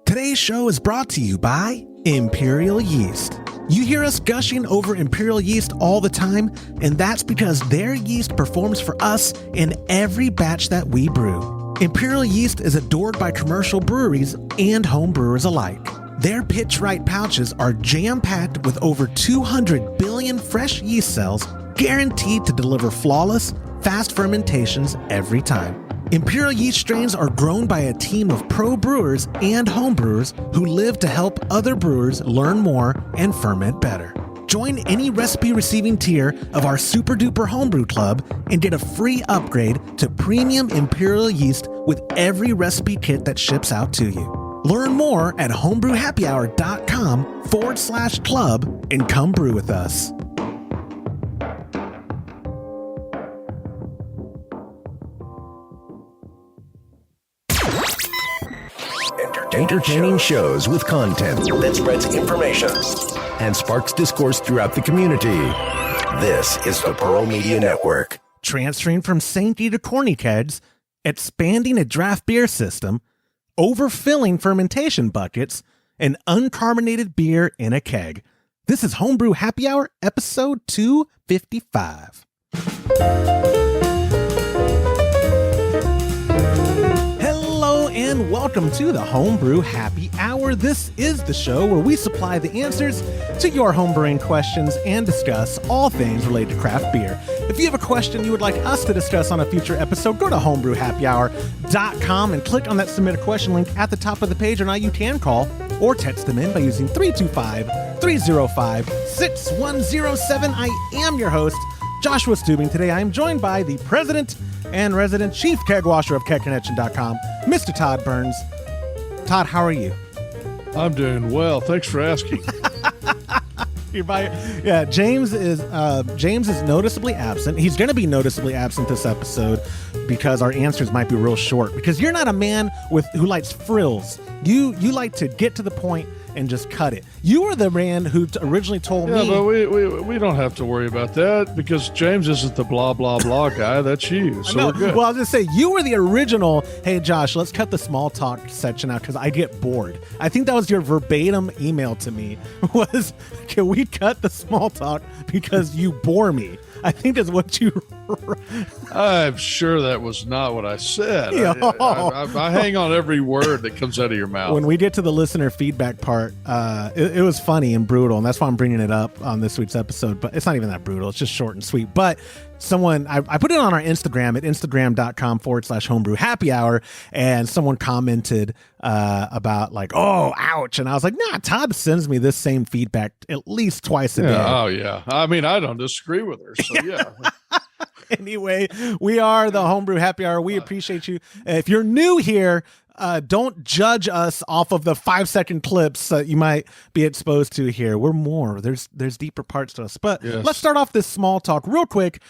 Today's show is brought to you by Imperial Yeast. You hear us gushing over Imperial Yeast all the time, and that's because their yeast performs for us in every batch that we brew. Imperial Yeast is adored by commercial breweries and home brewers alike. Their pitch right pouches are jam-packed with over 200 billion fresh yeast cells, guaranteed to deliver flawless, fast fermentations every time. Imperial Yeast strains are grown by a team of pro brewers and home brewers who live to help other brewers learn more and ferment better. Join any recipe receiving tier of our Super Duper Homebrew Club and get a free upgrade to premium Imperial Yeast with every recipe kit that ships out to you. Learn more at homebrewhappyhour.com/club and come brew with us. Entertaining shows with content that spreads information and sparks discourse throughout the community. This is the Pearl Media Network. Transferring from Sanke to corny kegs, expanding a draft beer system, overfilling fermentation buckets, and uncarbonated beer in a keg. This is Homebrew Happy Hour, episode 255. And welcome to the Homebrew Happy Hour. This is the show where we supply the answers to your homebrewing questions and discuss all things related to craft beer. If you have a question you would like us to discuss on a future episode, go to homebrewhappyhour.com and click on that submit a question link at the top of the page, or now you can call or text them in by using 325-305-6107. I am your host, Joshua Stubing. Today I am joined by the president and resident chief keg washer of kegconnection.com, Mr. Todd Burns. Todd, how are you? I'm doing well. Thanks for asking. James is noticeably absent. He's going to be noticeably absent this episode because our answers might be real short. Because you're not a man who likes frills. You like to get to the point and just cut it. You were the man who originally told me. Yeah, but we don't have to worry about that because James isn't the blah, blah, blah guy. That's you. So we're good. Well, I was going to say, you were the original, hey, Josh, let's cut the small talk section out because I get bored. I think that was your verbatim email to me was, can we cut the small talk because you bore me? I think that's what you... I'm sure that was not what I said. I hang on every word that comes out of your mouth. When we get to the listener feedback part, it was funny and brutal, and that's why I'm bringing it up on this week's episode. But it's not even that brutal. It's just short and sweet. But I put it on our Instagram at instagram.com/homebrew happy hour, and someone commented about like, oh, ouch. And I was like, nah, Todd sends me this same feedback at least twice a day. Oh, yeah. I mean, I don't disagree with her. So, yeah. Anyway, we are the Homebrew Happy Hour. We appreciate you. If you're new here, don't judge us off of the 5-second clips that you might be exposed to here. We're more. There's deeper parts to us. But yes. Let's start off this small talk real quick.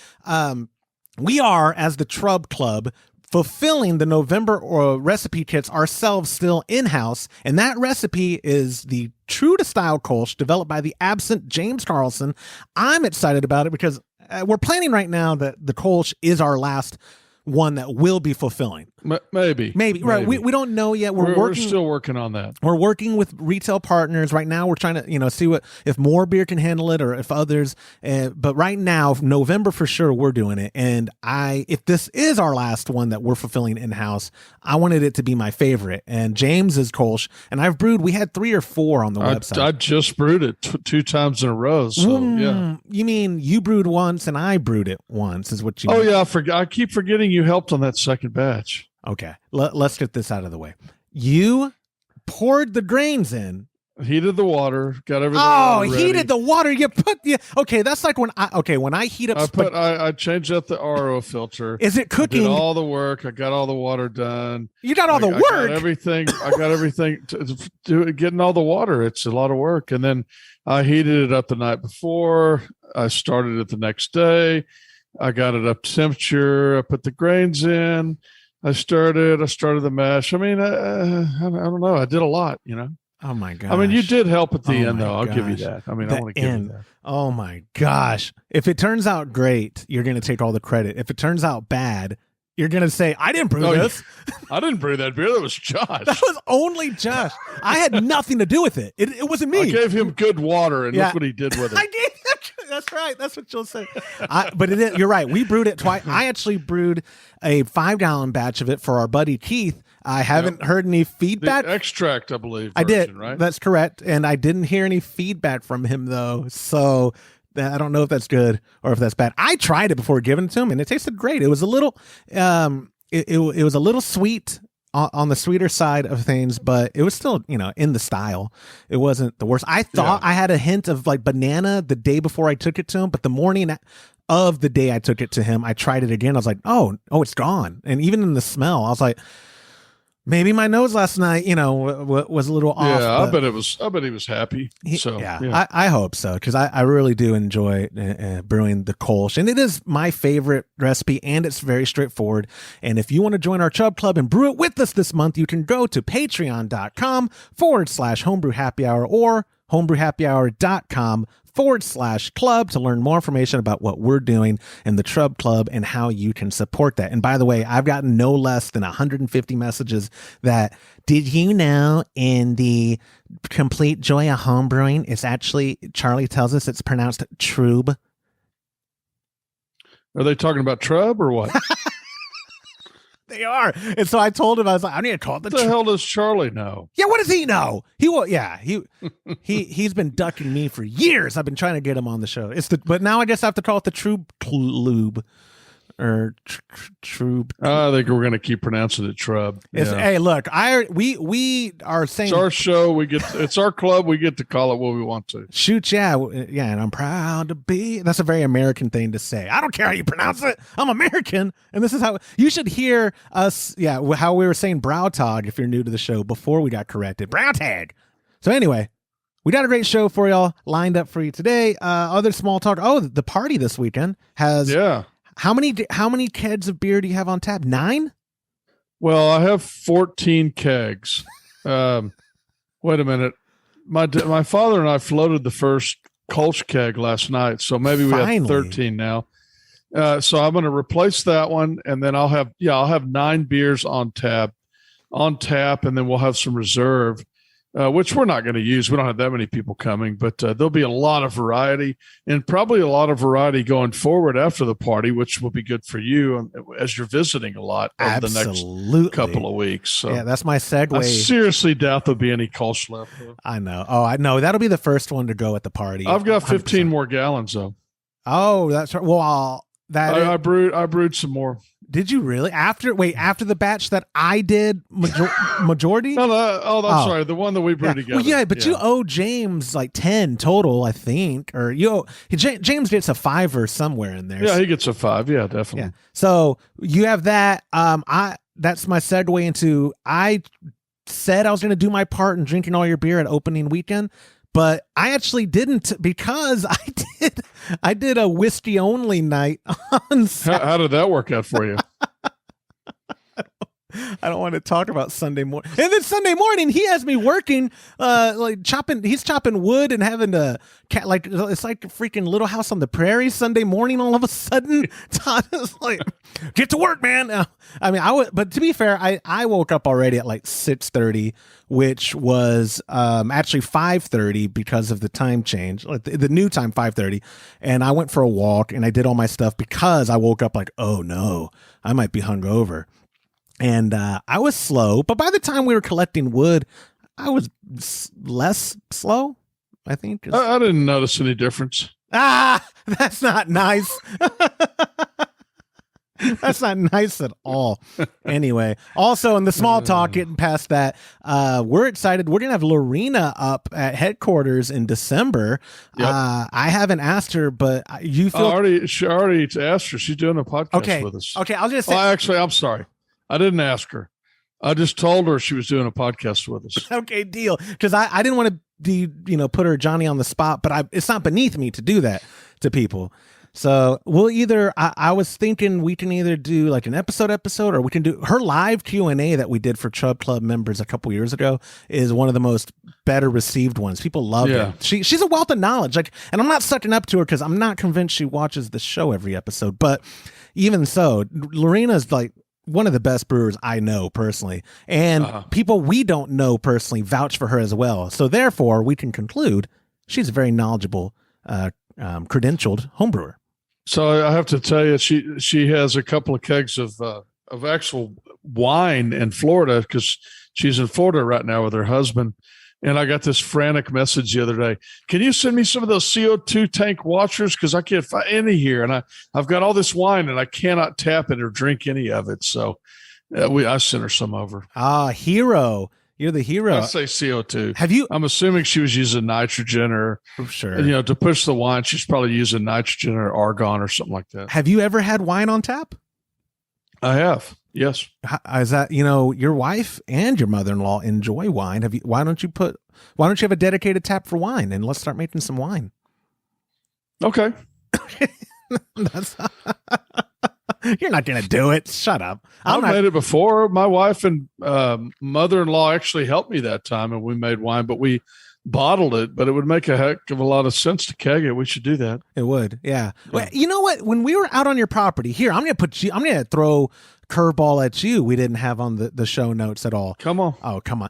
We are, as the Trub Club, fulfilling the November recipe kits ourselves still in-house. And that recipe is the True to Style Kolsch developed by the absent James Carlson. I'm excited about it because we're planning right now that the Kolsch is our last one that will be fulfilling. Maybe. Right. We don't know yet. We're still working on that. We're working with retail partners right now. We're trying to, see if more beer can handle it or if others. But right now, November for sure, we're doing it. And if this is our last one that we're fulfilling in-house, I wanted it to be my favorite. And James is Kolsch, and I've brewed. We had 3 or 4 on the website. I just brewed it 2 times in a row. So yeah. You mean you brewed once and I brewed it once? Is what you? Oh yeah, I keep forgetting you helped on that second batch. Okay, let's get this out of the way. You poured the grains in, heated the water, got everything. Oh, ready. Heated the water. You put okay. That's like when I heat up. I changed out the RO filter. Is it cooking? I did all the work. I got all the water done. You got all the work. I got everything to do. Getting all the water. It's a lot of work. And then I heated it up the night before. I started it the next day. I got it up to temperature. I put the grains in. I started the mash. I mean, I don't know. I did a lot, Oh my gosh. I mean, you did help at the end, though. I'll give you that. I mean, I want to give you that. Oh my gosh. If it turns out great, you're going to take all the credit. If it turns out bad, You're going to say, I didn't brew this. I didn't brew that beer. That was Josh. That was only Josh. I had nothing to do with it. It wasn't me. I gave him good water, and look what he did with it. I gave That's right. That's what you'll say. But you're right. We brewed it twice. I actually brewed a 5-gallon batch of it for our buddy Keith. I haven't heard any feedback. The extract, I believe. I did. Right? That's correct. And I didn't hear any feedback from him, though. So I don't know if that's good or if that's bad. I tried it before giving it to him, and it tasted great. It was a little, it was a little sweet on the sweeter side of things, but it was still, in the style. It wasn't the worst. I thought I had a hint of like banana the day before I took it to him, but the morning of the day I took it to him, I tried it again. I was like, oh, it's gone. And even in the smell, I was like, maybe my nose last night, was a little off. Yeah, I bet he was happy. I hope so, because I really do enjoy brewing the Kolsch, and it is my favorite recipe, and it's very straightforward. And if you want to join our Chub Club and brew it with us this month, you can go to patreon.com/homebrew happy hour or homebrewhappyhour.com/club to learn more information about what we're doing in the Chub Club and how you can support that. And by the way, I've gotten no less than 150 messages that, did you know in the Complete Joy of Homebrewing, it's actually, Charlie tells us it's pronounced trub. Are they talking about trub or what? They are. And so I told him, I was like, I need to call it the What the hell does Charlie know? Yeah, what does he know? He's been ducking me for years. I've been trying to get him on the show. But now I guess I have to call it the True Lube. Or True. I think we're going to keep pronouncing it Trub. Hey, look, we are saying it's our show. It's our club. We get to call it what we want to. Shoot, yeah, and I'm proud to be. That's a very American thing to say. I don't care how you pronounce it. I'm American, and this is how you should hear us. Yeah, how we were saying Brautag if you're new to the show before we got corrected. Brautag. So anyway, we got a great show for y'all lined up for you today. Other small talk. Oh, the party this weekend has. Yeah. How many kegs of beer do you have on tap? 9? Well, I have 14 kegs. Wait a minute. My father and I floated the first Kolsch keg last night, so maybe we have 13 now. So I'm going to replace that one, and then I'll have 9 beers on tap, and then we'll have some reserve. Which we're not going to use. We don't have that many people coming, but there'll be a lot of variety, and probably a lot of variety going forward after the party, which will be good for you as you're visiting a lot over the next couple of weeks. So yeah, that's my segue. I seriously doubt there'll be any Kolsch left. I know. Oh, I know. That'll be the first one to go at the party. I've got 15 more gallons, though. Oh, that's right. Well, I brewed some more. Did you really? After the batch that I did majority? Sorry. The one that we brewed together. Well, yeah, but you owe James like 10 total, I think. Or James gets a 5 or somewhere in there. Yeah, he gets a 5. Yeah, definitely. Yeah. So you have that. That's my segue into, I said I was going to do my part in drinking all your beer at opening weekend. But I actually didn't, because I did a whiskey only night on Saturday. How did that work out for you? I don't want to talk about Sunday morning. And then Sunday morning, he has me working, he's chopping wood and having to, it's like a freaking Little House on the Prairie Sunday morning. All of a sudden, Todd is like, get to work, man. But to be fair, I woke up already at like 6:30, which was actually 5:30 because of the time change, like the new time, 5:30. And I went for a walk and I did all my stuff because I woke up like, oh no, I might be hungover. And I was slow, but by the time we were collecting wood, I was less slow, I think. I didn't notice any difference. That's not nice. That's not nice at all. Anyway, also in the small talk, getting past that, we're excited. We're going to have Lorena up at headquarters in December. Yep. I haven't asked her, but you feel... She already asked her. She's doing a podcast with us. Okay, I'll just say... actually, I'm sorry. I didn't ask her. I just told her she was doing a podcast with us. Okay, deal. Because I didn't want to put her Johnny on the spot, but it's not beneath me to do that to people. So we'll either, I was thinking we can either do like an episode, or we can do her live Q&A that we did for Chub Club members a couple years ago is one of the most better received ones. People love her. She's a wealth of knowledge. And I'm not sucking up to her because I'm not convinced she watches the show every episode. But even so, Lorena's like one of the best brewers I know personally, and people we don't know personally vouch for her as well. So therefore, we can conclude she's a very knowledgeable, credentialed homebrewer. So I have to tell you, she has a couple of kegs of actual wine in Florida because she's in Florida right now with her husband. And I got this frantic message the other day. Can you send me some of those CO2 tank washers? Because I can't find any here. And I've got all this wine and I cannot tap it or drink any of it. So I sent her some over. Hero. You're the hero. I say CO2. I'm assuming she was using nitrogen or, sure. To push the wine, she's probably using nitrogen or argon or something like that. Have you ever had wine on tap? I have. Yes. Is that, your wife and your mother-in-law enjoy wine. Why don't you have a dedicated tap for wine and let's start making some wine? Okay. You're not going to do it. Shut up. I've made it before. My wife and mother-in-law actually helped me that time and we made wine, but we bottled it, but it would make a heck of a lot of sense to keg it. We should do that. It would. Yeah. Well, you know what? When we were out on your property here, I'm going to throw curveball at you. We didn't have on the show notes at all. Come on. Oh, come on.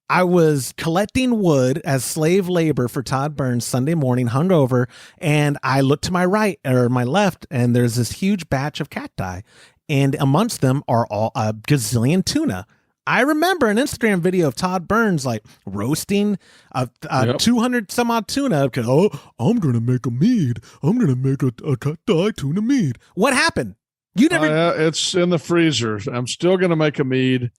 I was collecting wood as slave labor for Todd Burns Sunday morning, hungover, and I looked to my right or my left, and there's this huge batch of cacti, and amongst them are all a gazillion tuna. I remember an Instagram video of Todd Burns like roasting 200 some odd tuna because, I'm going to make a mead. I'm going to make a cacti tuna mead. What happened? You never. It's in the freezer. I'm still going to make a mead.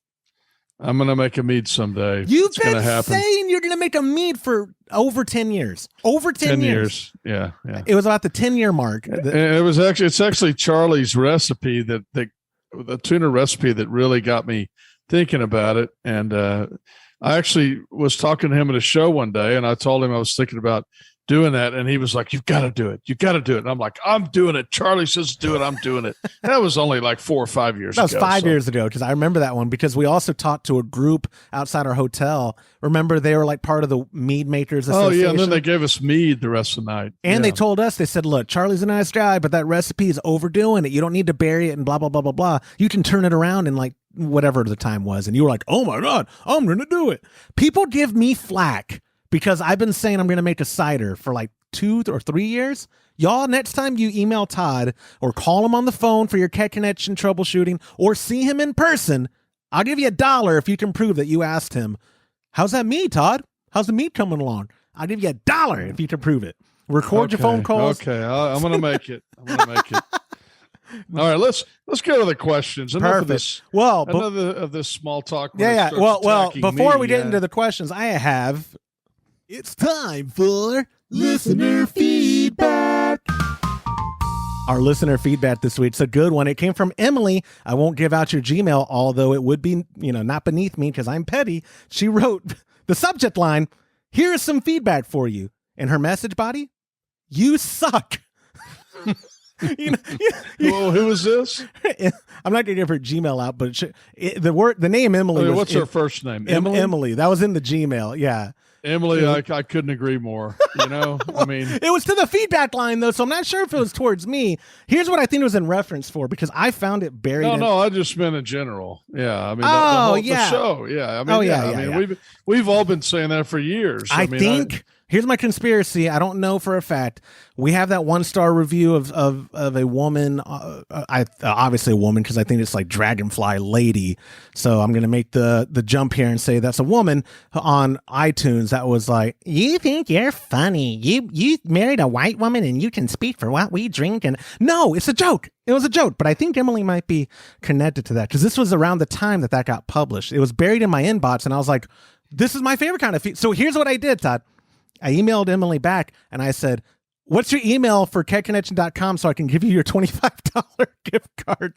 I'm going to make a mead someday. You've been saying you're going to make a mead for over 10 years. Over 10 years. Yeah. It was about the 10-year mark. It's actually Charlie's recipe the tuna recipe that really got me thinking about it. And I actually was talking to him at a show one day and I told him I was thinking about doing that. And he was like, you've got to do it. You got to do it. And I'm like, I'm doing it. Charlie says do it. I'm doing it. That was only like 4 or 5 years ago. That was 5 years ago. Cause I remember that one because we also talked to a group outside our hotel. Remember they were like part of the mead makers association. Oh yeah. And then they gave us mead the rest of the night. And they told us, they said, look, Charlie's a nice guy, but that recipe is overdoing it. You don't need to bury it and blah, blah, blah, blah, blah. You can turn it around in like whatever the time was. And you were like, oh my God, I'm going to do it. People give me flack because I've been saying I'm going to make a cider for like 2 or 3 years. Y'all, next time you email Todd or call him on the phone for your keg connection troubleshooting or see him in person, I'll give you $1 if you can prove that you asked him, how's that mead, Todd? How's the mead coming along? I'll give you $1 if you can prove it. Record your phone calls. Okay, I'm going to make it. All right, let's go to the questions. Enough of this. Well, enough of this small talk. Yeah. Well, before we get into the questions, it's time for listener feedback. Our listener feedback this week's a good one. It came from Emily. I won't give out your Gmail, although it would be, not beneath me because I'm petty. She wrote the subject line, here's some feedback for you. And her message body, you suck. Well, who is this? I'm not gonna give her Gmail out, but the name Emily. What's her first name? Emily. Emily. That was in the Gmail. Yeah. Emily, I couldn't agree more. Well, it was to the feedback line though, so I'm not sure if it was towards me. Here's what I think it was in reference for because I found it buried. No, I just meant in general. Yeah, the show. Yeah, we've all been saying that for years. I think. Here's my conspiracy. I don't know for a fact. We have that 1-star review of a woman, obviously a woman, because I think it's like Dragonfly Lady. So I'm going to make the jump here and say that's a woman on iTunes that was like, you think you're funny. You married a white woman and you can speak for what we drink. And no, it's a joke. It was a joke. But I think Emily might be connected to that because this was around the time that got published. It was buried in my inbox and I was like, this is my favorite kind of feed. So here's what I did, Todd. I emailed Emily back and I said, what's your email for keggconnection.com so I can give you your $25 gift card?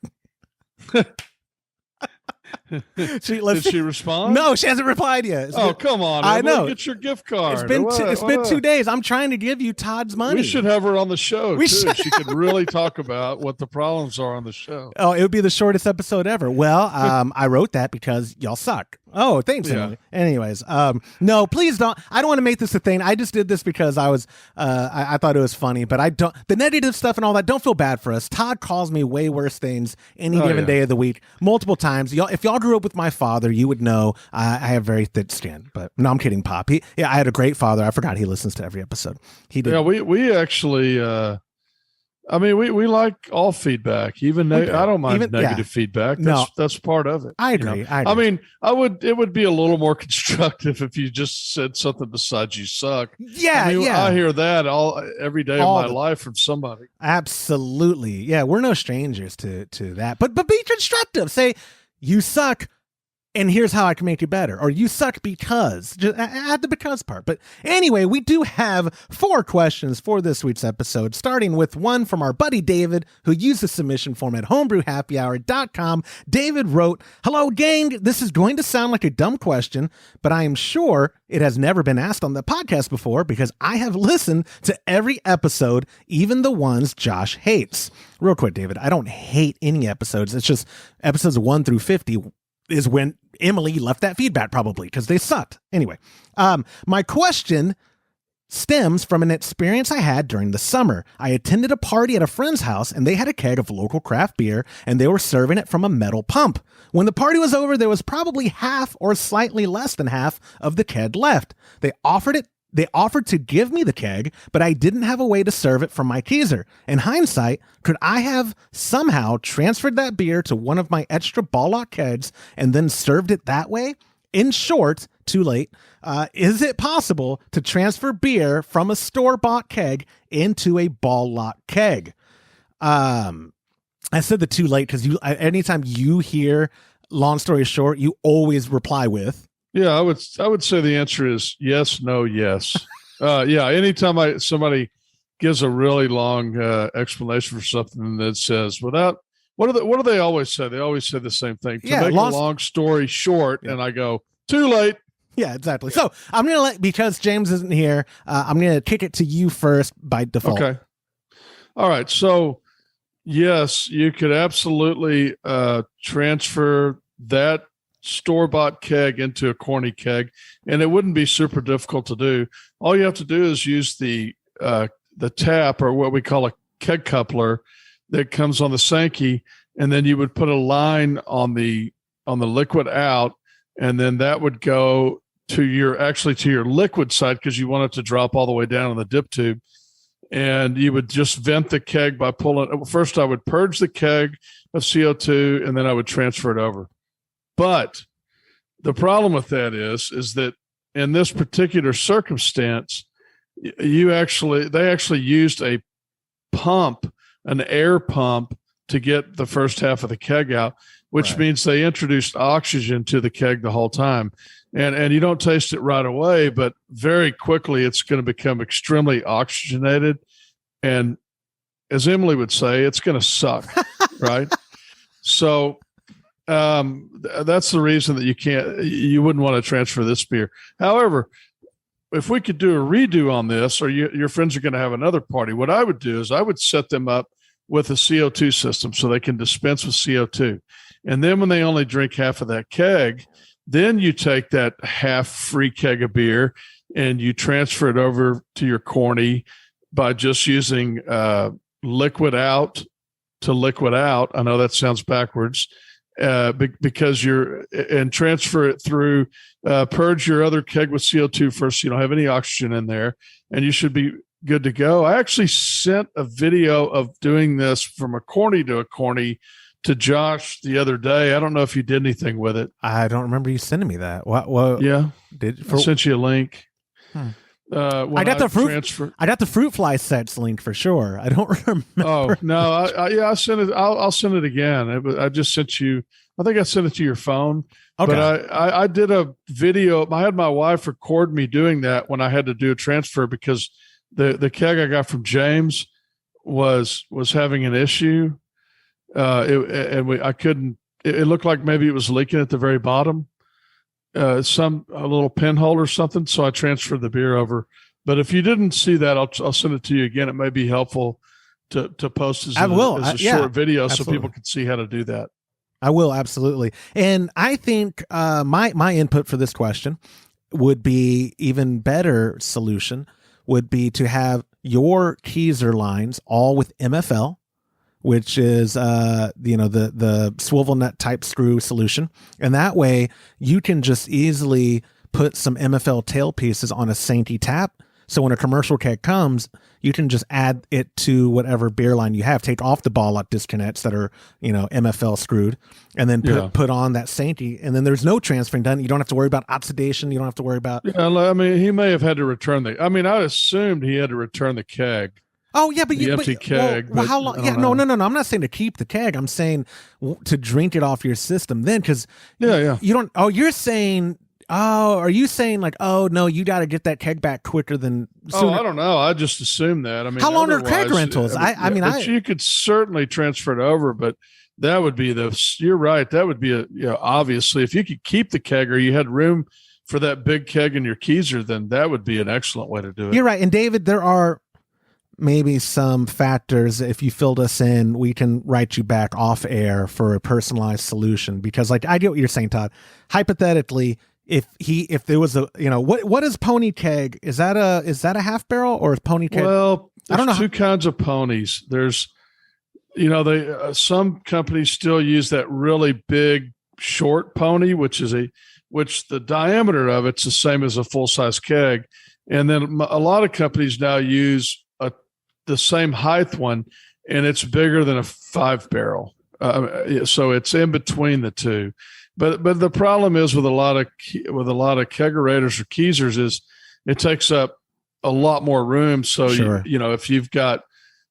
Did she respond? No, she hasn't replied yet. Come on. I know. Get your gift card. It's been 2 days. I'm trying to give you Todd's money. We should have her on the show, too. She could really talk about what the problems are on the show. Oh, it would be the shortest episode ever. Well, I wrote that because y'all suck. Oh, thanks. Yeah. Anyways, no, please don't. I don't want to make this a thing. I just did this because I was, I thought it was funny, but I don't, the negative stuff and all that, don't feel bad for us. Todd calls me way worse things any given day of the week, multiple times. If y'all grew up with my father, you would know I have very thick skin, but no, I'm kidding, Pop. I had a great father. I forgot he listens to every episode. He did. Yeah, we actually, I mean, we like all feedback, even I don't mind negative feedback. That's part of it. I agree. I mean, it would be a little more constructive if you just said something besides "you suck." Yeah, I hear that every day of my life from somebody. Absolutely, yeah. We're no strangers to that, but be constructive. Say you suck, and here's how I can make you better. Or you suck because. Just add the because part. But anyway, we do have 4 questions for this week's episode, starting with one from our buddy David, who used the submission form at homebrewhappyhour.com. David wrote, "Hello, gang. This is going to sound like a dumb question, but I am sure it has never been asked on the podcast before because I have listened to every episode, even the ones Josh hates." Real quick, David, I don't hate any episodes. It's just episodes 1 through 50 is when Emily left that feedback, probably because they sucked. Anyway, my question stems from an experience I had during the summer. I attended a party at a friend's house and they had a keg of local craft beer and they were serving it from a metal pump. When the party was over, there was probably half or slightly less than half of the keg left. They offered to give me the keg, but I didn't have a way to serve it from my keezer. In hindsight, could I have somehow transferred that beer to one of my extra ball lock kegs and then served it that way? In short, too late. Is it possible to transfer beer from a store-bought keg into a ball lock keg? I said the too late because anytime you hear long story short, you always reply with, yeah, I would say the answer is yes, no, yes. Anytime somebody gives a really long explanation for something that says without what do they always say? They always say the same thing. To make a long story short, and I go, too late. Yeah, exactly. So I'm gonna because James isn't here, I'm gonna kick it to you first by default. Okay. All right. So yes, you could absolutely transfer that store-bought keg into a corny keg, and it wouldn't be super difficult to do. All you have to do is use the tap, or what we call a keg coupler, that comes on the Sanke, and then you would put a line on the liquid out, and then that would go to your liquid side because you want it to drop all the way down in the dip tube. And you would just vent the keg by pulling. First, I would purge the keg of CO2, and then I would transfer it over. But the problem with that is that in this particular circumstance, they actually used a pump, an air pump, to get the first half of the keg out, which means they introduced oxygen to the keg the whole time. And you don't taste it right away, but very quickly it's going to become extremely oxygenated. And as Emily would say, it's going to suck, right? So that's the reason that you wouldn't want to transfer this beer. However, if we could do a redo on this, or your friends are going to have another party, what I would do is I would set them up with a CO2 system so they can dispense with CO2. And then when they only drink half of that keg, then you take that half free keg of beer and you transfer it over to your corny by just using liquid out to liquid out. I know that sounds backwards. Because and transfer it through, purge your other keg with CO2 first. So you don't have any oxygen in there, and you should be good to go. I actually sent a video of doing this from a corny to a corny to Josh the other day. I don't know if you did anything with it. I don't remember you sending me that. What? Yeah, I sent you a link. I got the fruit fly sets link for sure. I don't remember. Oh no, I sent it. I'll send it again. I just sent you. I think I sent it to your phone. Okay. But I did a video. I had my wife record me doing that when I had to do a transfer because the keg I got from James was having an issue. I couldn't. It looked like maybe it was leaking at the very bottom. A little pinhole or something, so I transferred the beer over. But if you didn't see that, I'll send it to you again. It may be helpful to post as a short video. Absolutely. So people can see how to do that. I will, absolutely. And I think my input for this question would be even better solution would be to have your keezer lines all with MFL, which is the swivel nut type screw solution. And that way you can just easily put some MFL tail pieces on a Sanke tap. So when a commercial keg comes, you can just add it to whatever beer line you have. Take off the ball lock disconnects that are, MFL screwed, and then put on that Sanke. And then there's no transferring done. You don't have to worry about oxidation. You don't have to worry about. Yeah, I mean, he may have had to return I assumed he had to return the keg. Oh yeah, but the empty keg. Well, how long? Yeah, no. I'm not saying to keep the keg. I'm saying to drink it off your system then, because you don't. Oh, you're saying. Oh, are you saying like, oh no, you got to get that keg back quicker than? Sooner? Oh, I don't know. I just assumed that. I mean, how long are keg rentals? You could certainly transfer it over, but that would be you're right. That would be obviously if you could keep the keg or you had room for that big keg in your keezer, then that would be an excellent way to do it. You're right. And David, there are maybe some factors. If you filled us in, we can write you back off air for a personalized solution, because like I get what you're saying, Todd. Hypothetically, if there was a what is pony keg? Is that a half barrel or is pony keg? Well, I don't know. Two kinds of ponies. There's some companies still use that really big short pony, which the diameter of it's the same as a full size keg, and then a lot of companies now use the same height one, and it's bigger than a 5 barrel. So it's in between the two. But the problem is with a lot of kegerators or keezers is it takes up a lot more room. So sure. If you've got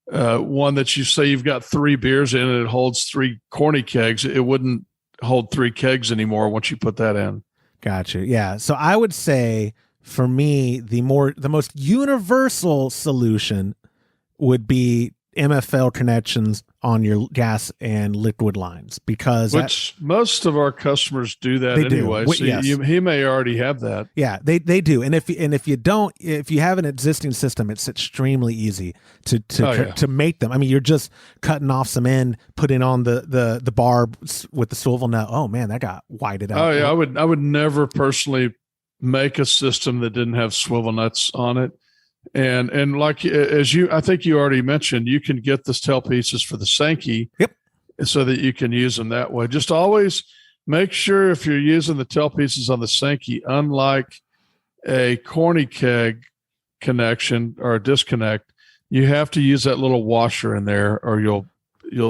one that you say you've got 3 beers in and it holds 3 corny kegs, it wouldn't hold 3 kegs anymore once you put that in. Gotcha. Yeah. So I would say for me the most universal solution would be MFL connections on your gas and liquid lines, because most of our customers do that anyway. So yes. He may already have that. Yeah, they do. And if you have an existing system, it's extremely easy to make them. I mean, you're just cutting off some end, putting on the barb with the swivel nut. Oh man, that got whited out. Oh yeah, I would never personally make a system that didn't have swivel nuts on it. And like I think you already mentioned, you can get the tail pieces for the Sanke, so that you can use them that way. Just always make sure if you're using the tail pieces on the Sanke, unlike a corny keg connection or a disconnect, you have to use that little washer in there, or you'll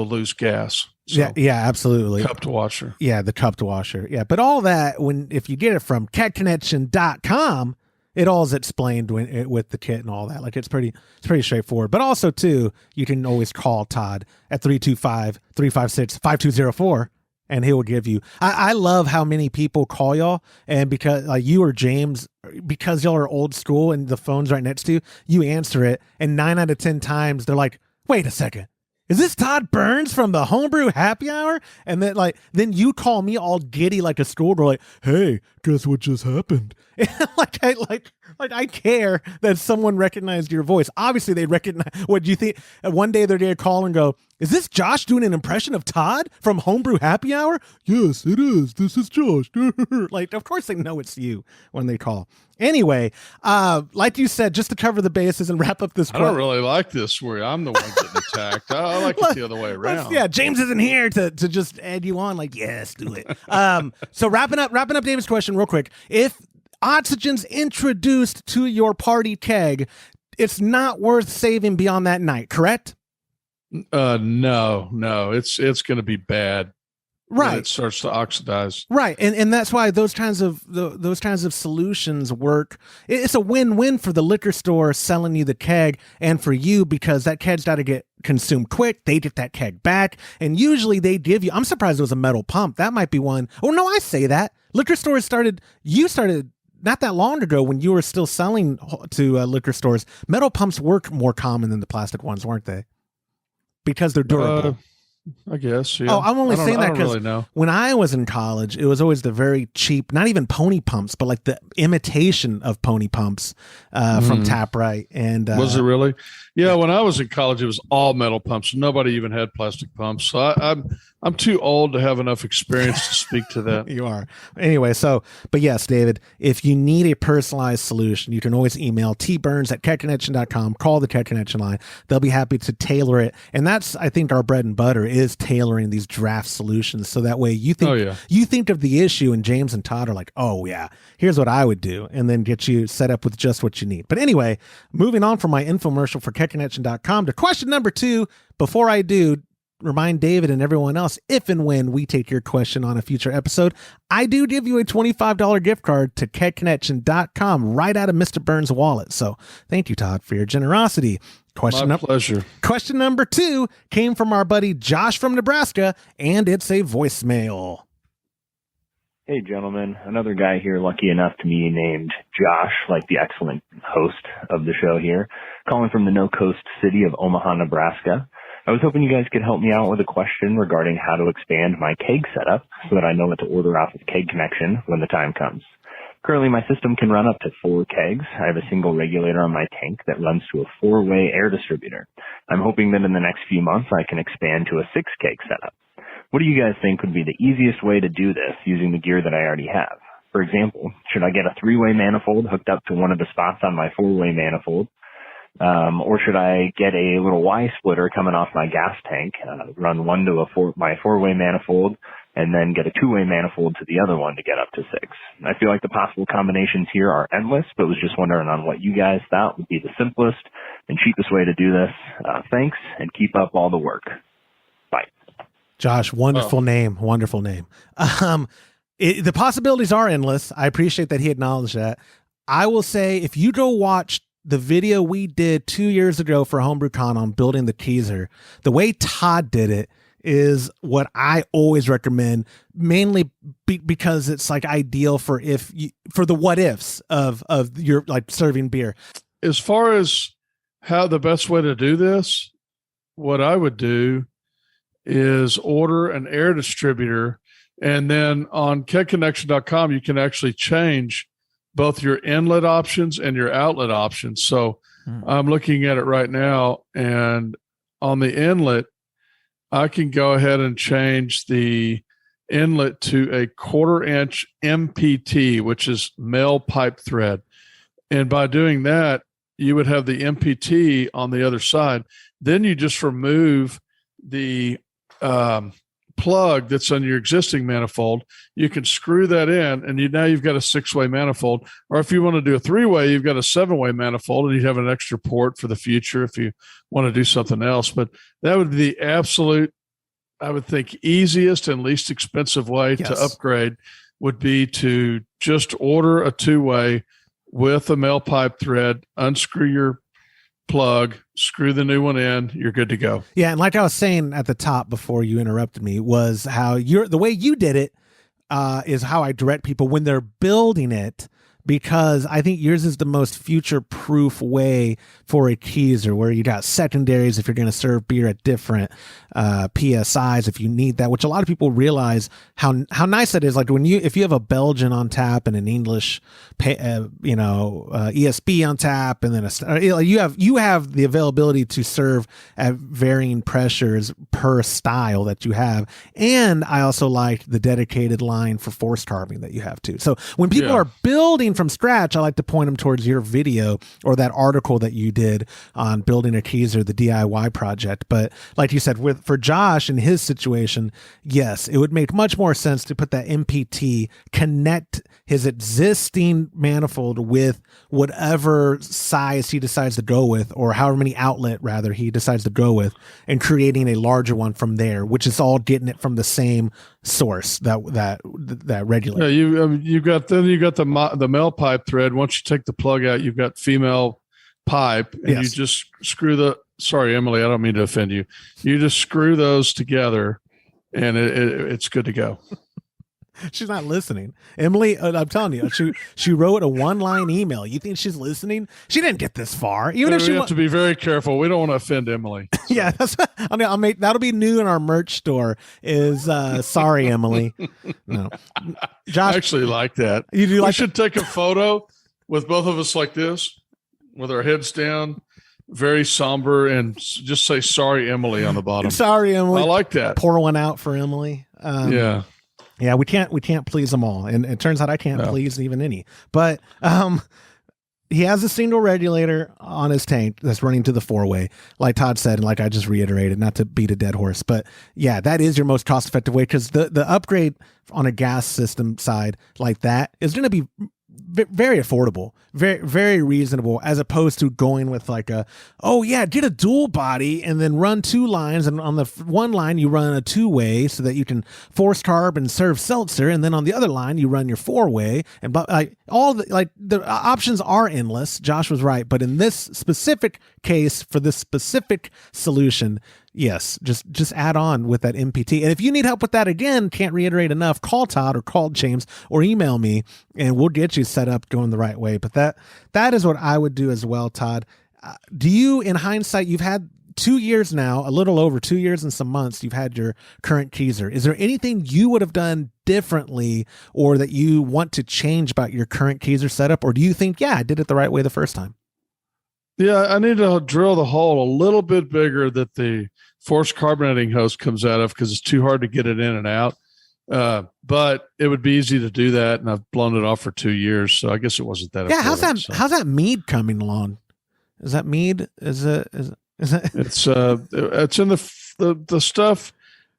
lose gas. So, yeah, absolutely. Cupped washer. Yeah, the cupped washer. Yeah, but all that if you get it from kegconnection.com. It all is explained with the kit and all that. Like it's pretty straightforward. But also too, you can always call Todd at 325-356-5204 and he will give you. I love how many people call y'all, and because like you or James, because y'all are old school and the phone's right next to you, you answer it, and 9 out of 10 times they're like, "Wait a second. Is this Todd Burns from the Homebrew Happy Hour?" And then you call me all giddy like a schoolgirl, like, "Hey, guess what just happened?" I care that someone recognized your voice. Obviously, they recognize. What do you think? One day they're gonna call and go, "Is this Josh doing an impression of Todd from Homebrew Happy Hour?" "Yes, it is. This is Josh." Like, of course they know it's you when they call. Anyway, like you said, just to cover the bases and wrap up this. I don't really like this where I'm the one getting attacked. I like it the other way around. Yeah, James isn't here to just add you on. Like, yes, do it. So wrapping up David's question real quick. If oxygen's introduced to your party keg, it's not worth saving beyond that night, correct? No, it's going to be bad. Right, it starts to oxidize. Right, and that's why those kinds of solutions work. It's a win-win for the liquor store selling you the keg, and for you, because that keg's got to get consumed quick. They get that keg back, and usually they give you. I'm surprised it was a metal pump. That might be one. Oh no, I say that liquor stores started. You started not that long ago when you were still selling to liquor stores. Metal pumps were more common than the plastic ones, weren't they? Because they're durable. I guess. Yeah. Oh, I'm only saying that because really when I was in college, it was always the very cheap, not even pony pumps, but like the imitation of pony pumps from Taprite. And was it really? Yeah. When I was in college, it was all metal pumps. Nobody even had plastic pumps. So I'm too old to have enough experience to speak to that. You are. Anyway, but yes, David, if you need a personalized solution, you can always email tburns@keggconnection.com, call the Keg Connection line. They'll be happy to tailor it. And that's, I think, our bread and butter is tailoring these draft solutions. So that way you think of the issue and James and Todd are like, oh yeah, here's what I would do. And then get you set up with just what you need. But anyway, moving on from my infomercial for keggconnection.com to question number 2. Before I do, remind David and everyone else, if and when we take your question on a future episode, I do give you a $25 gift card to keggconnection.com right out of Mr. Burns' wallet. So thank you, Todd, for your generosity. My pleasure. Question number 2 came from our buddy Josh from Nebraska, and it's a voicemail. Hey, gentlemen. Another guy here lucky enough to be named Josh, like the excellent host of the show here, calling from the no-coast city of Omaha, Nebraska. I was hoping you guys could help me out with a question regarding how to expand my keg setup so that I know what to order off of Keg Connection when the time comes. Currently, my system can run up to 4 kegs. I have a single regulator on my tank that runs to a 4-way air distributor. I'm hoping that in the next few months I can expand to a 6-keg setup. What do you guys think would be the easiest way to do this using the gear that I already have? For example, should I get a 3-way manifold hooked up to one of the spots on my 4-way manifold? Or should I get a little Y splitter coming off my gas tank, run one to my 4-way manifold, and then get a 2-way manifold to the other one to get up to 6? I feel like the possible combinations here are endless, but was just wondering on what you guys thought would be the simplest and cheapest way to do this. Thanks, and keep up all the work. Bye. Josh, wonderful name. Wonderful name. The possibilities are endless. I appreciate that he acknowledged that. I will say, if you go watch the video we did 2 years ago for HomebrewCon on building the keezer, the way Todd did it is what I always recommend, mainly because it's like ideal for the what ifs of your like serving beer. As far as how the best way to do this, what I would do is order an air distributor, and then on keggconnection.com you can actually change both your inlet options and your outlet options. So I'm looking at it right now, and on the inlet, I can go ahead and change the inlet to a 1/4 inch MPT, which is male pipe thread. And by doing that, you would have the MPT on the other side. Then you just remove the plug that's on your existing manifold. You can screw that in, and now you've got a 6-way manifold. Or if you want to do a 3-way, you've got a 7-way manifold, and you have an extra port for the future if you want to do something else. But that would be the absolute, I would think, easiest and least expensive way to upgrade would be to just order a 2-way with a male pipe thread, unscrew your plug, screw the new one in, you're good to go. Yeah, and like I was saying at the top before you interrupted me, was how the way you did it is how I direct people when they're building it, because I think yours is the most future-proof way for a keezer, where you got secondaries if you're going to serve beer at different PSIs if you need that, which a lot of people realize how nice that is. Like if you have a Belgian on tap and an English, ESB on tap, and then you have the availability to serve at varying pressures per style that you have. And I also like the dedicated line for forced carbing that you have too. So when people are building from scratch, I like to point them towards your video or that article that you did on building a keezer, the DIY project. But like you said, for Josh in his situation, yes, it would make much more sense to put that MPT, connect his existing manifold with whatever size he decides to go with, or however many outlet rather he decides to go with, and creating a larger one from there, which is all getting it from the same source, that regulator. Yeah, you got the male pipe thread. Once you take the plug out, you've got female pipe, and you just screw sorry, Emily, I don't mean to offend you. You just screw those together, and it's good to go. She's not listening. Emily, I'm telling you, she wrote a one-line email. You think she's listening? She didn't get this far. Even if we have to be very careful. We don't want to offend Emily. So. Yeah, I'll make that'll be new in our merch store. Is sorry, Emily. No, Josh, I actually like that. You do. We should take a photo with both of us like this, with our heads down, very somber, and just say "Sorry, Emily" on the bottom. Sorry, Emily. I like that. Pour one out for Emily. Yeah, we can't please them all, and it turns out I can't please even any. But he has a single regulator on his tank that's running to the 4-way, like Todd said, and like I just reiterated, not to beat a dead horse, but yeah, that is your most cost-effective way, because the upgrade on a gas system side like that is going to be very affordable, very, very reasonable, as opposed to going with like get a dual body and then run 2 lines. And on the one line, you run a 2-way so that you can force carb and serve seltzer. And then on the other line, you run your 4-way, and the options are endless. Josh was right. But in this specific case, for this specific solution, yes, just add on with that MPT. And if you need help with that, again, can't reiterate enough, call Todd or call James or email me, and we'll get you set up going the right way. But that is what I would do as well, Todd. Do you, in hindsight, you've had 2 years now, a little over 2 years and some months, you've had your current keezer. Is there anything you would have done differently or that you want to change about your current keezer setup? Or do you think, I did it the right way the first time? Yeah, I need to drill the hole a little bit bigger that the forced carbonating hose comes out of, because it's too hard to get it in and out. But it would be easy to do that, and I've blown it off for 2 years, so I guess it wasn't that. Yeah, how's that mead coming along? Is that mead? Is it? It's in the stuff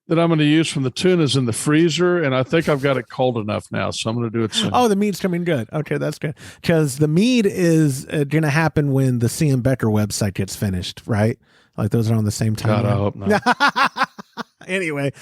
that I'm going to use from the tunas in the freezer, and I think I've got it cold enough now, so I'm going to do it soon. Oh, the mead's coming good. Okay, that's good, because the mead is going to happen when the CM Becker website gets finished, right? Like those are on the same time. God, I hope not. Anyway,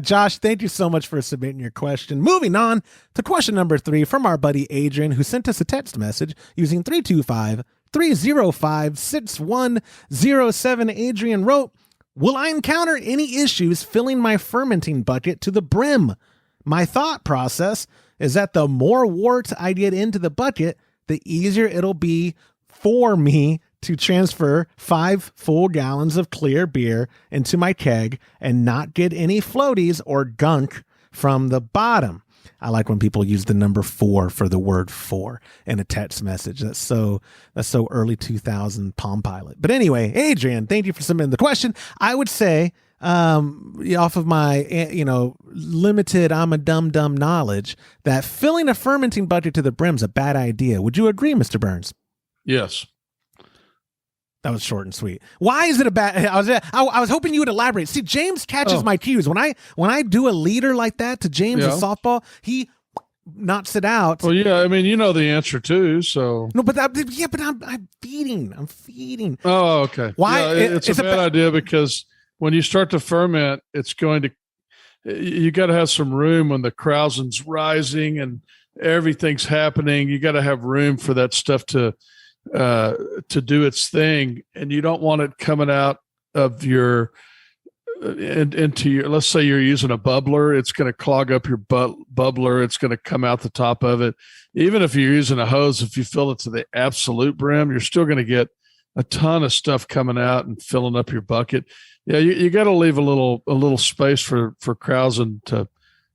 Josh, thank you so much for submitting your question. Moving on to question number 3 from our buddy Adrian, who sent us a text message using 325-305-6107. Adrian wrote, "Will I encounter any issues filling my fermenting bucket to the brim? My thought process is that the more wort I get into the bucket, the easier it'll be for me to transfer 5 full gallons of clear beer into my keg and not get any floaties or gunk from the bottom." I like when people use the number 4 for the word "for" in a text message. That's so early 2000 Palm Pilot. But anyway, Adrian, thank you for submitting the question. I would say, off of my limited I'm a dumb knowledge, that filling a fermenting bucket to the brim is a bad idea. Would you agree, Mr. Burns? Yes. That was short and sweet. Why is it a bad? I was hoping you would elaborate. See, James catches my cues when I do a leader like that to James in softball. He knocks it out. Well, yeah, I mean, you know the answer too. So no, but I'm feeding. Oh, okay. Why? Yeah, it's a bad idea, because when you start to ferment, you got to have some room when the krausen's rising and everything's happening. You got to have room for that stuff to do its thing, and you don't want it coming out of your into your, let's say you're using a bubbler, it's going to clog up your bubbler, it's going to come out the top of it. Even if you're using a hose, if you fill it to the absolute brim, you're still going to get a ton of stuff coming out and filling up your bucket. Yeah, you got to leave a little space for krausen to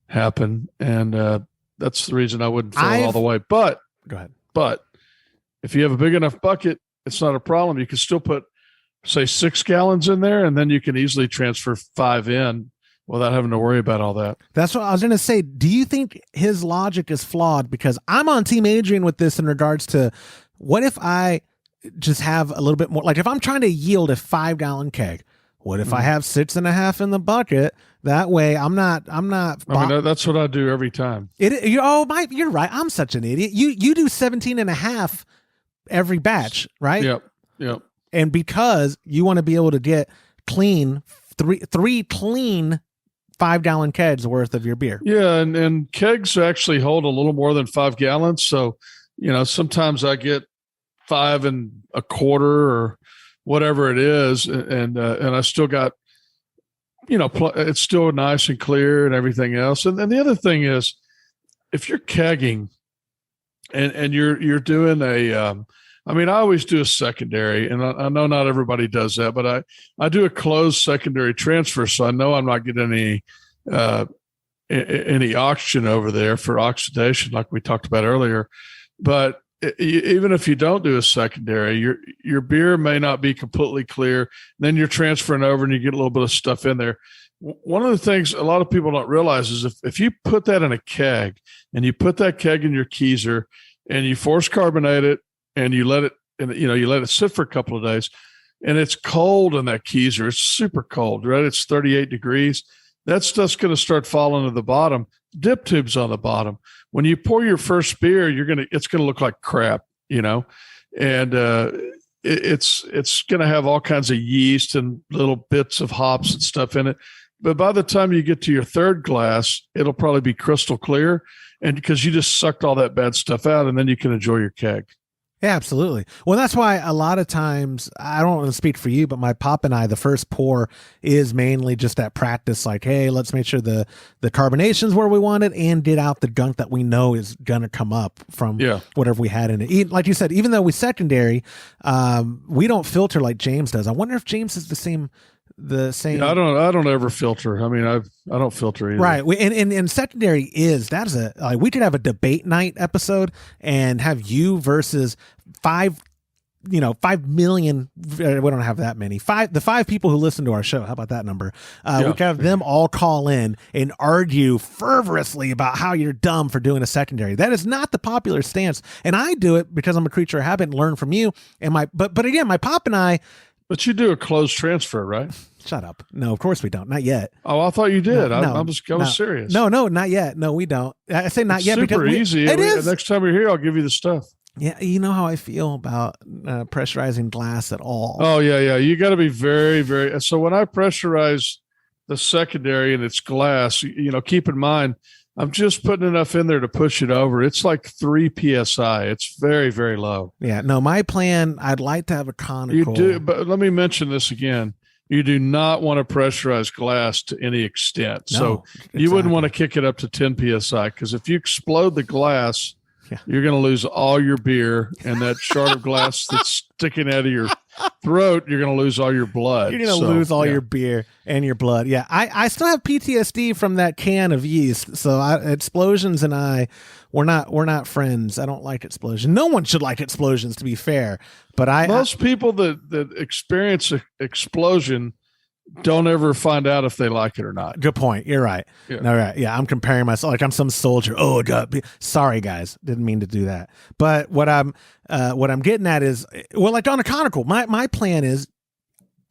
happen, and that's the reason I wouldn't fill it all the way. But go ahead. But if you have a big enough bucket, it's not a problem. You can still put, say, 6 gallons in there, and then you can easily transfer 5 in without having to worry about all that. That's what I was going to say. Do you think his logic is flawed? Because I'm on Team Adrian with this in regards to, what if I just have a little bit more, like if I'm trying to yield a 5-gallon keg, what if I have 6.5 in the bucket? That way I'm not. I mean, that's what I do every time. You're right. I'm such an idiot. You do 17.5 every batch, right? Yep. And because you want to be able to get clean, three clean 5-gallon kegs worth of your beer. Yeah, and kegs actually hold a little more than 5 gallons. So, sometimes I get 5 1/4 or whatever it is, and I still got, it's still nice and clear and everything else. And the other thing is, if you're kegging and you're doing I mean, I always do a secondary, and I know not everybody does that, but I do a closed secondary transfer, so I know I'm not getting any oxygen over there for oxidation, like we talked about earlier. But even if you don't do a secondary, your beer may not be completely clear. Then you're transferring over, and you get a little bit of stuff in there. One of the things a lot of people don't realize is if you put that in a keg, and you put that keg in your keezer, and you force carbonate it, and you let it sit for a couple of days, and it's cold in that keezer. It's super cold, right? It's 38 degrees. That stuff's going to start falling to the bottom. Dip tubes on the bottom. When you pour your first beer, it's going to look like crap, and it's going to have all kinds of yeast and little bits of hops and stuff in it. But by the time you get to your third glass, it'll probably be crystal clear, and because you just sucked all that bad stuff out, and then you can enjoy your keg. Yeah, absolutely. Well, that's why a lot of times, I don't want to speak for you, but my pop and I, the first pour is mainly just that practice, like, hey, let's make sure the carbonation's where we want it and get out the gunk that we know is going to come up from whatever we had in it. Like you said, even though we secondary, we don't filter like James does. I wonder if James is the same. Yeah, I don't ever filter. I mean, I don't filter either. Right. And secondary we could have a debate night episode and have you versus 5 million. We don't have that many. The 5 people who listen to our show. How about that number? We could have them all call in and argue fervorously about how you're dumb for doing a secondary. That is not the popular stance. And I do it because I'm a creature of habit and learn from you. But again, my pop and I. But you do a closed transfer, right? Shut up. No, of course we don't. Not yet. Oh, I thought you did. No, I was serious. No, not yet. No, we don't. I say not yet because easy. It is. Next time you're here, I'll give you the stuff. Yeah, you know how I feel about pressurizing glass at all. Oh, yeah. You got to be very, very. So when I pressurize the secondary and it's glass, keep in mind, I'm just putting enough in there to push it over. It's like 3 PSI. It's very, very low. Yeah. No, my plan, I'd like to have a conical. You do, but let me mention this again. You do not want to pressurize glass to any extent. No, so you wouldn't want to kick it up to 10 PSI because if you explode the glass, you're going to lose all your beer, and that shard of glass that's sticking out of your throat, you're going to lose all your blood. You're going to lose all your beer and your blood. Yeah, I still have PTSD from that can of yeast. So explosions and we're not friends. I don't like explosions. No one should like explosions, to be fair. But most people that experience an explosion don't ever find out if they like it or not. Good point. You're right. Yeah. All right. Yeah, I'm comparing myself like I'm some soldier. Oh God, sorry guys, didn't mean to do that. But what I'm getting at is, well, like on a conical, my plan is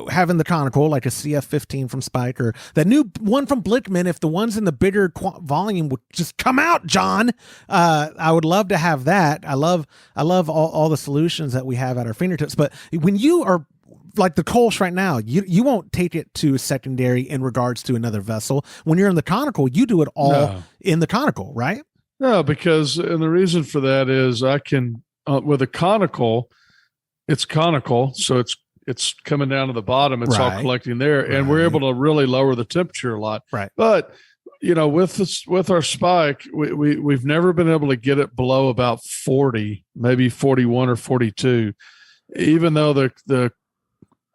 having the conical like a CF15 from Spike or that new one from Blickman. If the ones in the bigger volume would just come out, John, I would love to have that. I love all the solutions that we have at our fingertips. But when you are like the Kolsch right now, you won't take it to secondary in regards to another vessel. When you're in the conical, you do it all in the conical, right? No, because, and the reason for that is I can, with a conical, it's conical. So it's coming down to the bottom. It's all collecting there. And we're able to really lower the temperature a lot. Right. But, with our Spike, we've never been able to get it below about 40, maybe 41 or 42, even though the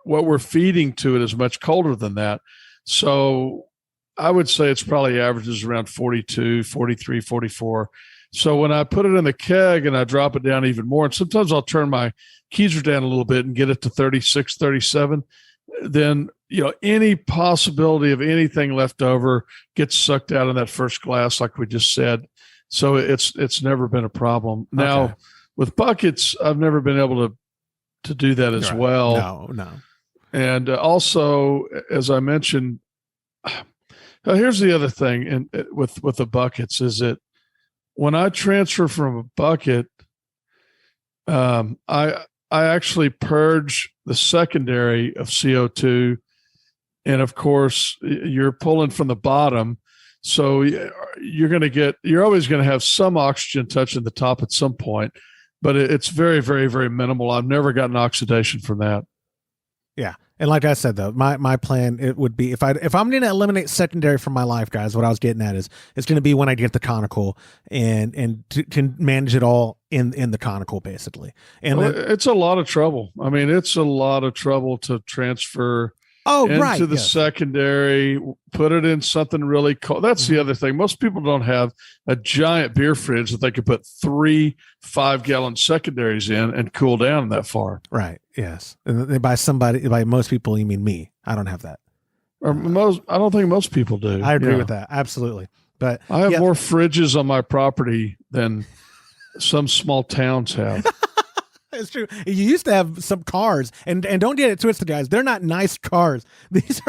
what we're feeding to it is much colder than that. So I would say it's probably averages around 42, 43, 44. So when I put it in the keg and I drop it down even more, and sometimes I'll turn my keezer down a little bit and get it to 36, 37, then, any possibility of anything left over gets sucked out in that first glass, like we just said. So it's never been a problem. Now, with buckets, I've never been able to do that as well. No. And also, as I mentioned, here's the other thing with the buckets is that when I transfer from a bucket, I actually purge the secondary of CO2. And of course, you're pulling from the bottom. So you're always going to have some oxygen touching the top at some point, but it's very, very, very minimal. I've never gotten oxidation from that. Yeah. And like I said, though, my plan, it would be if I'm going to eliminate secondary from my life, guys, what I was getting at is it's going to be when I get the conical and to manage it all in the conical, basically. And well, it's a lot of trouble. I mean, it's a lot of trouble to transfer into the secondary, put it in something really cold. That's the other thing. Most people don't have a giant beer fridge that they could put 3 5-gallon secondaries in and cool down that far. Right. Yes. And by most people, you mean me. I don't have that. Or I don't think most people do. I agree with that. Absolutely. But I have more fridges on my property than some small towns have. It's true. You used to have some cars, and don't get it twisted, guys. They're not nice cars. These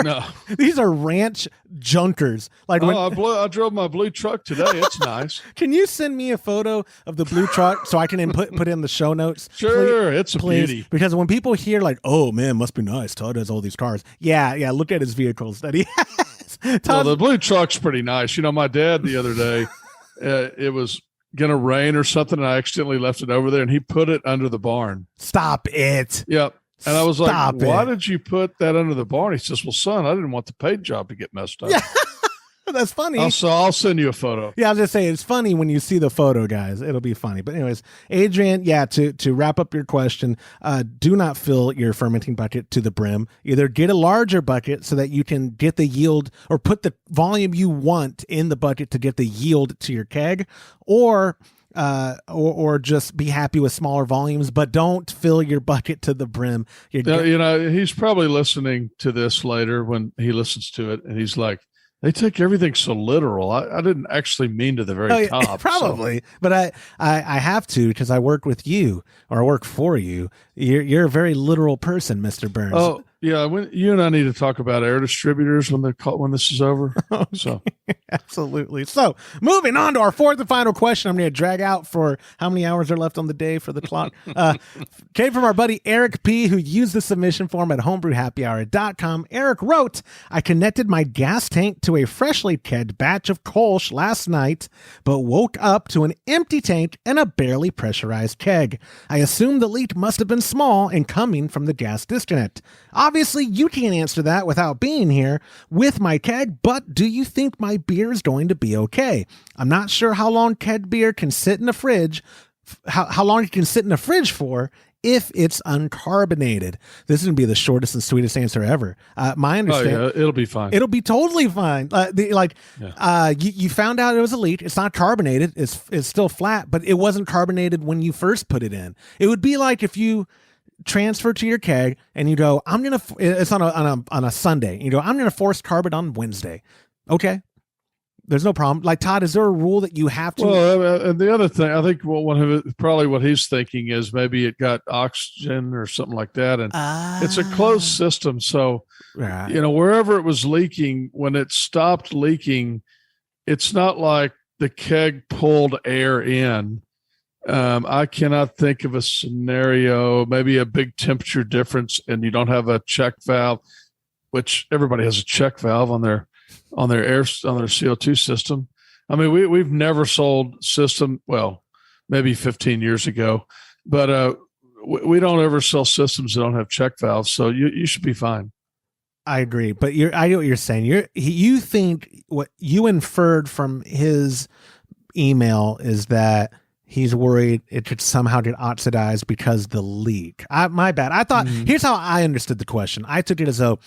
are ranch junkers. Like I drove my blue truck today. It's nice. Can you send me a photo of the blue truck so I can put in the show notes? Sure, please, it's a please. beauty. Because when people hear like, "Oh man, must be nice," Todd has all these cars. Yeah. Look at his vehicles that he has. Well, the blue truck's pretty nice. You know, my dad the other day, it was gonna rain or something, and I accidentally left it over there, and he put it under the barn. Stop it. Yep. And I was like, why did you put that under the barn? He says, well, son, I didn't want the paint job to get messed up. Yeah. That's funny. I'll send you a photo. Yeah, I was just saying, it's funny when you see the photo, guys. It'll be funny. But anyways, Adrian, to wrap up your question, do not fill your fermenting bucket to the brim. Either get a larger bucket so that you can get the yield or put the volume you want in the bucket to get the yield to your keg, or just be happy with smaller volumes, but don't fill your bucket to the brim. He's probably listening to this later when he listens to it, and he's like, they take everything so literal. I didn't actually mean to the very top. Probably, so. But I have to, because I work with you, or I work for you. You're a very literal person, Mr. Burns. Oh, yeah. You and I need to talk about air distributors when this is over. Okay. So absolutely. So moving on to our fourth and final question. I'm going to drag out for how many hours are left on the day for the clock. Came from our buddy Eric P., who used the submission form at homebrewhappyhour.com. Eric wrote, I connected my gas tank to a freshly kegged batch of Kolsch last night, but woke up to an empty tank and a barely pressurized keg. I assume the leak must have been small and coming from the gas disconnect. Obviously, you can't answer that without being here with my keg, but do you think my beer is going to be okay? I'm not sure how long kegged beer can sit in the fridge, how long it can sit in the fridge for if it's uncarbonated. This is going to be the shortest and sweetest answer ever. My understanding. Oh, yeah, it'll be fine. It'll be totally fine. You found out it was a leak. It's not carbonated. It's still flat, but it wasn't carbonated when you first put it in. It would be like if you transfer to your keg and you go, it's on a Sunday. And you go, I'm going to force carb it on Wednesday. Okay. There's no problem. Like, Todd, is there a rule that you have to? Well, and the other thing, I think probably what he's thinking is maybe it got oxygen or something like that. And it's a closed system. So, wherever it was leaking, when it stopped leaking, it's not like the keg pulled air in. I cannot think of a scenario, maybe a big temperature difference, and you don't have a check valve, which everybody has a check valve on their CO2 system. I mean, we've never sold system. Well, maybe 15 years ago, but we don't ever sell systems that don't have check valves. So you should be fine. I agree, but I know what you're saying. You think what you inferred from his email is that he's worried it could somehow get oxidized because the leak. My bad. I thought, here's how I understood the question. I took it as though,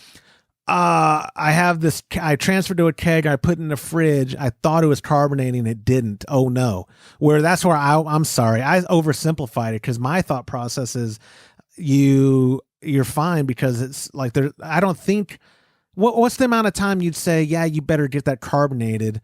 I transferred to a keg, I put it in the fridge, I thought it was carbonating, it didn't. Oh no. Where that's where I'm sorry. I oversimplified it, because my thought process is you're fine, because it's like I don't think, what's the amount of time you'd say, yeah, you better get that carbonated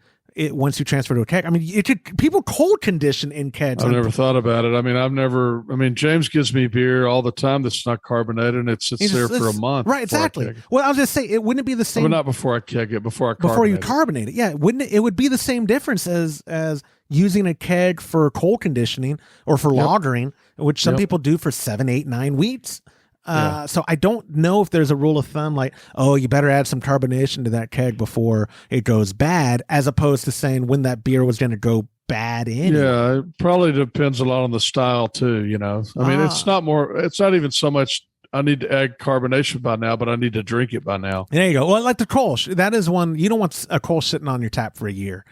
once you transfer to a keg? I mean, people cold condition in kegs. I've never thought about it. I mean, James gives me beer all the time that's not carbonated, and it sits there for a month. Right, exactly. Well, I was just saying, wouldn't it be the same? But not before I keg it, before you carbonate it. Yeah, wouldn't it would be the same difference as using a keg for cold conditioning or for lagering, which some people do for 7, 8, 9 weeks. So I don't know if there's a rule of thumb like, oh, you better add some carbonation to that keg before it goes bad, as opposed to saying when that beer was going to go bad in. Yeah, it probably depends a lot on the style too. I mean, it's not even so much to add carbonation by now, but I need to drink it by now. There you go. Well, like the Kolsch, that is one you don't want a Kolsch sitting on your tap for a year.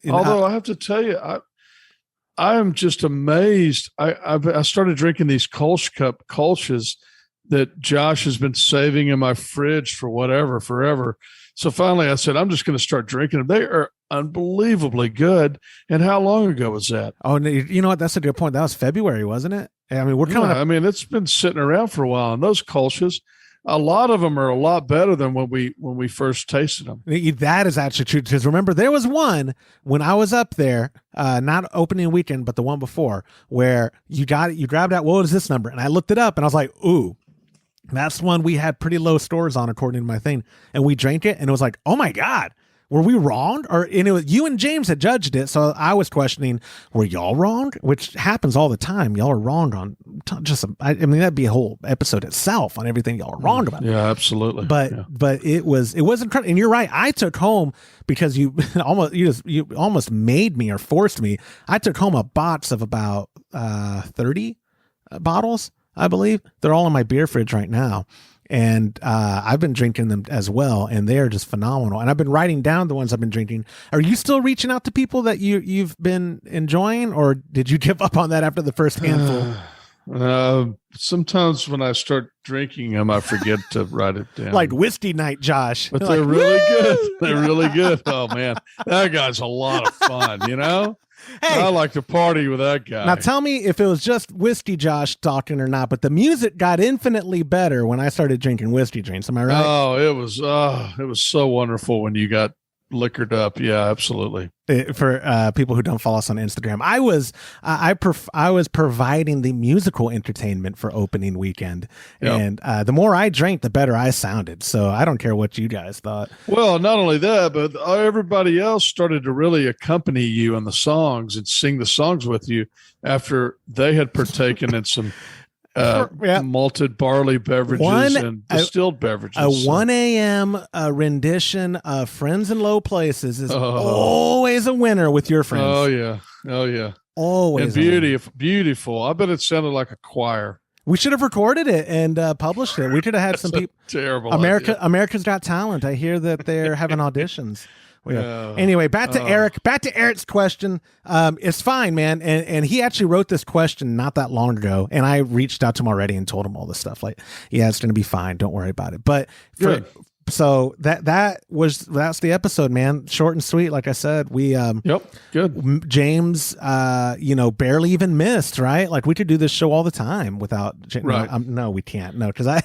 Although I have to tell you, I am just amazed. I started drinking these Kolsch cup Kolsch's that Josh has been saving in my fridge for forever. So finally I said, I'm just going to start drinking them. They are unbelievably good. And how long ago was that? Oh, you know what? That's a good point. That was February, wasn't it? I mean, we're coming up. I mean, it's been sitting around for a while. And those Kolsch's, a lot of them are a lot better than when we first tasted them. That is actually true. Because remember, there was one when I was up there, not opening weekend, but the one before, where you grabbed out, what was this number? And I looked it up and I was like, ooh, that's one we had pretty low scores on according to my thing. And we drank it and it was like, oh my God, were we wrong? And it was you and James had judged it. So I was questioning, were y'all wrong? Which happens all the time. Y'all are wrong on I mean, that'd be a whole episode itself on everything y'all are wrong about. Yeah, absolutely. But it was incredible. And you're right. I took home, because you almost made me or forced me. I took home a box of about 30 bottles, I believe. They're all in my beer fridge right now. And I've been drinking them as well, and they are just phenomenal. And I've been writing down the ones I've been drinking. Are you still reaching out to people that you've been enjoying, or did you give up on that after the first handful? Sometimes when I start drinking them, I forget to write it down. Like whiskey night, Josh. But they're really good. They're really good. Oh man, that guy's a lot of fun. You know. Hey, I like to party with that guy. Now tell me if it was just whiskey Josh talking or not, but the music got infinitely better when I started drinking whiskey drinks. Am I right? Oh, it was so wonderful when you got liquored up. Yeah, absolutely. For people who don't follow us on Instagram, I was providing the musical entertainment for opening weekend. Yep. And the more I drank, the better I sounded. So I don't care what you guys thought. Well, not only that, but everybody else started to really accompany you on the songs and sing the songs with you after they had partaken in some malted barley beverages and distilled beverages. A 1 a.m. rendition of Friends in Low Places is always a winner with your friends. Oh yeah. Always. And beautiful. I bet it sounded like a choir. We should have recorded it and published it. We could have had some people. Terrible. America's Got Talent. I hear that they're having auditions. Anyway, back to Eric. Back to Eric's question. It's fine, man. And he actually wrote this question not that long ago, and I reached out to him already and told him all this stuff. Like, yeah, it's going to be fine. Don't worry about it. But so that's the episode, man. Short and sweet. Like I said, we good. James, barely even missed, right? Like we could do this show all the time without. Right. No, we can't. No, because I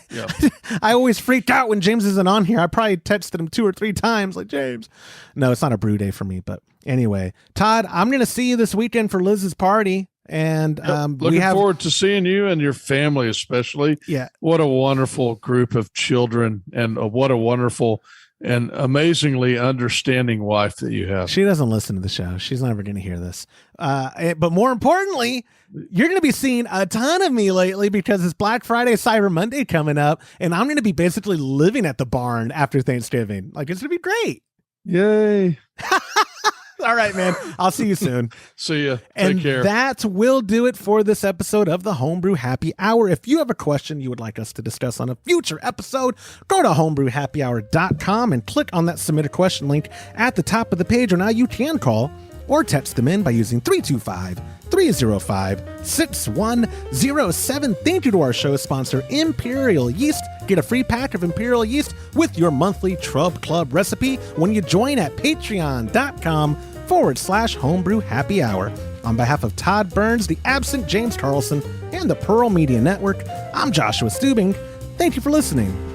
always freaked out when James isn't on here. I probably texted him 2 or 3 times, like James. No, it's not a brew day for me. But anyway, Todd, I'm gonna see you this weekend for Liz's party. And looking forward to seeing you and your family, especially. Yeah. What a wonderful group of children, and what a wonderful and amazingly understanding wife that you have. She doesn't listen to the show. She's never going to hear this. But more importantly, you're going to be seeing a ton of me lately because it's Black Friday, Cyber Monday coming up, and I'm going to be basically living at the barn after Thanksgiving. Like, it's going to be great. Yay. All right, man. I'll see you soon. See ya. Take care. That will do it for this episode of the Homebrew Happy Hour. If you have a question you would like us to discuss on a future episode, go to homebrewhappyhour.com and click on that submit a question link at the top of the page, or now you can call or text them in by using 325-305-6107. Thank you to our show sponsor, Imperial Yeast. Get a free pack of Imperial Yeast with your monthly Trub Club recipe when you join at patreon.com/homebrew happy hour. On behalf of Todd Burns, the absent James Carlson, and the Pearl Media Network, I'm Joshua Stubing. Thank you for listening.